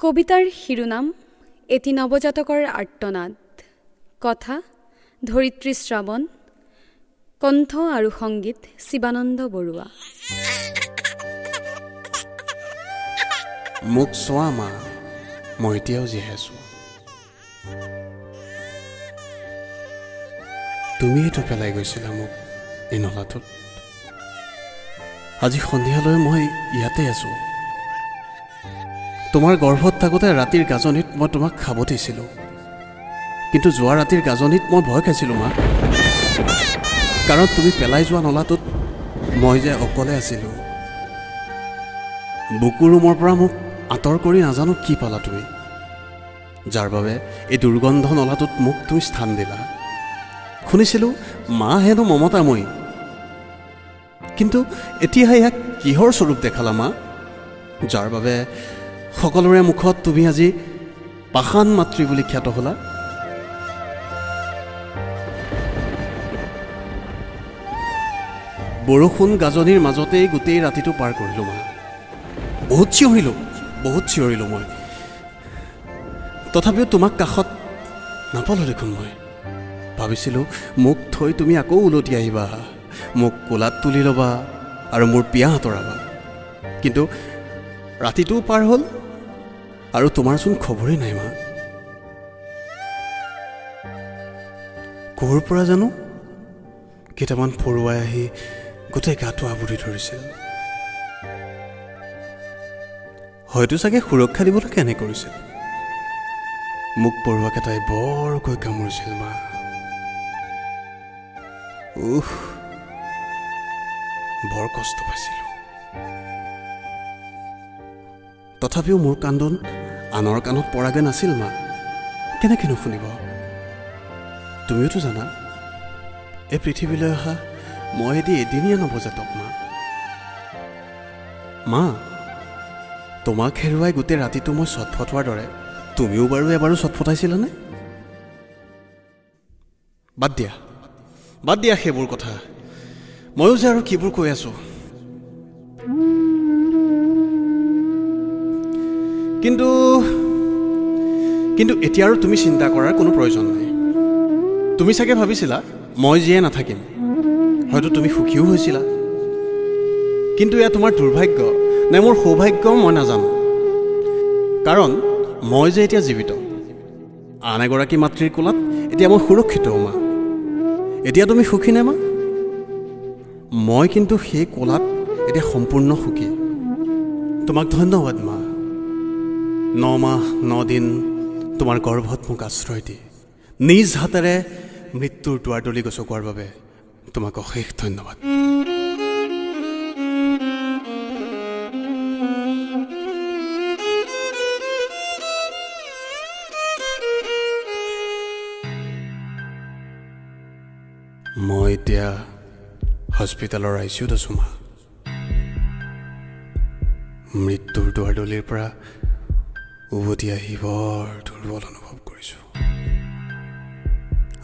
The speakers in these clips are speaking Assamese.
কবিতাৰ শিৰোনাম এটি নৱজাতকৰ আৰ্তনাদ, কথা ধৰিত্ৰী শ্ৰাৱণ, কণ্ঠ আৰু সংগীত শিৱানন্দ বৰুৱা। মোক চোৱা মা, মই এতিয়াও জীয়াই আছো। তুমিয়েতো পেলাই গৈছিলা মোক এই নলাটোত। আজি সন্ধিয়ালৈ মই ইয়াতে আছো। তোমাৰ গৰ্ভত থাকোঁতে ৰাতিৰ গাজনিত মই তোমাক খাব দিছিলোঁ, কিন্তু যোৱা ৰাতিৰ গাজনিত মই ভয় খাইছিলোঁ মা, কাৰণ তুমি পেলাই যোৱা নলাটোত মই যে অকলে আছিলোঁ। বুকু ৰুমৰ পৰা মোক আঁতৰ কৰি নাজানো কি পালা তুমি, যাৰ বাবে এই দুৰ্গন্ধ নলাটোত মোক তুমি স্থান দিলা। শুনিছিলোঁ মা হেনো মমতাময়ী, কিন্তু এতিয়া ইয়াক কিহৰ স্বৰূপ দেখালা মা, যাৰ বাবে সকলোৰে মুখত তুমি আজি পাষাণ মাতৃ বুলি খ্যাত হ'লা। বৰষুণ গাজনিৰ মাজতেই গোটেই ৰাতিটো পাৰ কৰিলোঁ মা। বহুত চিঞৰিলোঁ মই, তথাপিও তোমাক কাষত নাপালোঁ দেখোন। মই ভাবিছিলোঁ মোক থৈ তুমি আকৌ উলটি আহিবা, মোক কোলাত তুলি ল'বা আৰু মোৰ পিয়া আঁতৰাবা, কিন্তু ৰাতিটোও পাৰ হ'ল আৰু তোমাৰচোন খবৰেই নাই মা। ক'ৰ পৰা জানো কেইটামান পৰুৱাই আহি গোটেই গাটো আৱৰি ধৰিছিল। হয়তো চাগে সুৰক্ষা দিবলৈ কেনে কৰিছিল। মোক পৰুৱাকেইটাই বৰকৈ কামুৰিছিল মা। বৰ কষ্ট পাইছিলোঁ। তথাপিও মোৰ কান্দোন আনৰ কাণত পৰাগৈ নাছিল মা। কেনেকৈনো শুনিব? তুমিওতো জানা এই পৃথিৱীলৈ অহা মই এদিনীয়া নৱজাতক মা। মা, তোমাক হেৰুৱাই গোটেই ৰাতিটো মই চটফটোৱাৰ দৰে তুমিও বাৰু এবাৰো চটফটাইছিলানে? বাদ দিয়া সেইবোৰ কথা। ময়ো যে আৰু কিবোৰ কৈ আছোঁ। কিন্তু এতিয়া আৰু তুমি চিন্তা কৰাৰ কোনো প্ৰয়োজন নাই। তুমি চাগে ভাবিছিলা মই জীয়াই নাথাকিম, হয়তো তুমি সুখীও হৈছিলা, কিন্তু এয়া তোমাৰ দুৰ্ভাগ্য নে মোৰ সৌভাগ্য মই নাজানো, কাৰণ মই যে এতিয়া জীৱিত, আন এগৰাকী মাতৃৰ কোলাত এতিয়া মই সুৰক্ষিত মা। এতিয়া তুমি সুখী নে মা? মই কিন্তু সেই কোলাত এতিয়া সম্পূৰ্ণ সুখী। তোমাক ধন্যবাদ মা। 9 মাহ 9 দিন তোমাৰ গৰ্ভত মোক আশ্ৰয় দি নিজ হাতেৰে মৃত্যুৰ দুৱাৰ দলি গছকোৱাৰ বাবে তোমাক অশেষ ধন্যবাদ। মই এতিয়া হস্পিটেলৰ ICUত আছোঁ মা। মৃত্যুৰ দুৱাৰদলিৰ পৰা উভতি আহি বৰ দুৰ্বল অনুভৱ কৰিছোঁ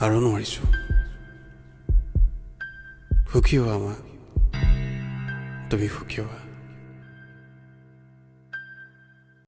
আৰু নোৱাৰিছোঁ। সুখী হোৱা মা, তুমি সুখী হোৱা।